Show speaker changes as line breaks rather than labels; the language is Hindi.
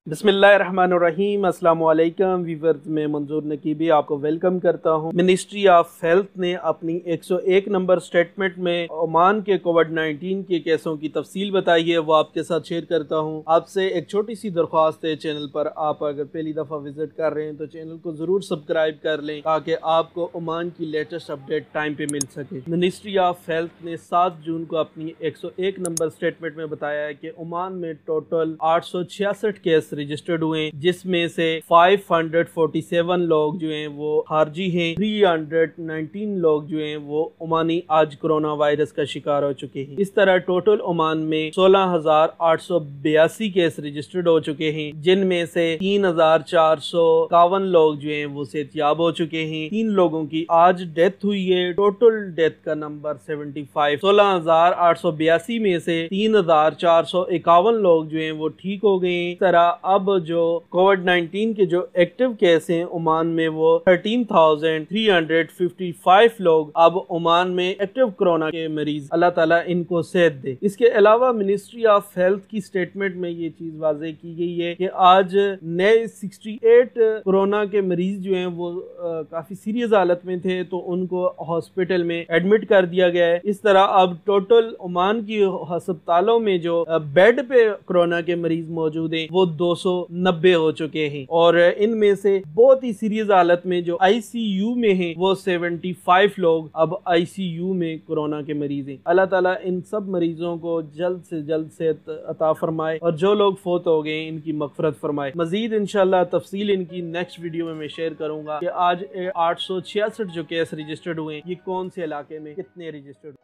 बिस्मिल्लाहिर्रहमानिर्रहीम अस्सलाम वालेकुम व्यूअर्स, मैं मंजूर नकीबी आपको वेलकम करता हूँ। मिनिस्ट्री ऑफ हेल्थ ने अपनी 101 नंबर स्टेटमेंट में ओमान के कोविड-19 के केसों की तफसील बताई है, वो आपके साथ शेयर करता हूँ। आपसे एक छोटी सी दरख्वास्त है, चैनल पर आप अगर पहली दफ़ा विजिट कर रहे हैं तो चैनल को ज़रूर सब्सक्राइब कर लें ताकि आपको ओमान की लेटेस्ट अपडेट टाइम पे मिल सके। मिनिस्ट्री ऑफ हेल्थ ने 7 जून को अपनी 101 नंबर स्टेटमेंट में बताया है कि ओमान में टोटल 866 केस रजिस्टर्ड हुए, जिसमें से 547 लोग जो हैं वो खारजी हैं, 319 लोग जो हैं वो ओमानी आज कोरोना वायरस का शिकार हो चुके हैं। इस तरह टोटल ओमान में 16,882 केस रजिस्टर्ड हो चुके हैं, जिनमें से 3,451 लोग जो हैं वो सेहतयाब हो चुके हैं। 3 लोगों की आज डेथ हुई है। टोटल डेथ का नंबर 75। 16,882 में से 3,451 लोग जो हैं वो ठीक हो गए। इस तरह अब जो कोविड-19 के जो एक्टिव केस हैं ओमान में वो 13,355 लोग अब ओमान में एक्टिव कोरोना के मरीज, अल्लाह ताला इनको सेहत दे। इसके अलावा मिनिस्ट्री ऑफ हेल्थ की स्टेटमेंट में ये चीज वाज़ेह की गई है कि आज नए 68 कोरोना के मरीज जो हैं वो काफी सीरियस हालत में थे, तो उनको हॉस्पिटल में एडमिट कर दिया गया है। इस तरह अब टोटल ओमान की अस्पतालों में जो बेड पे कोरोना के मरीज मौजूद हैं वो 290 हो चुके हैं, और इनमें से बहुत ही सीरियस हालत में जो आईसीयू में हैं वो 75 लोग अब आईसीयू में कोरोना के मरीज हैं। अल्लाह ताला इन सब मरीजों को जल्द से जल्द सेहत अता फरमाए, और जो लोग फोत हो गए इनकी मगफरत फरमाए। मजीद इंशाल्लाह तफसील इनकी नेक्स्ट वीडियो में मैं शेयर करूंगा कि आज 866 जो केस रजिस्टर्ड हुए ये कौन से इलाके में कितने रजिस्टर्ड।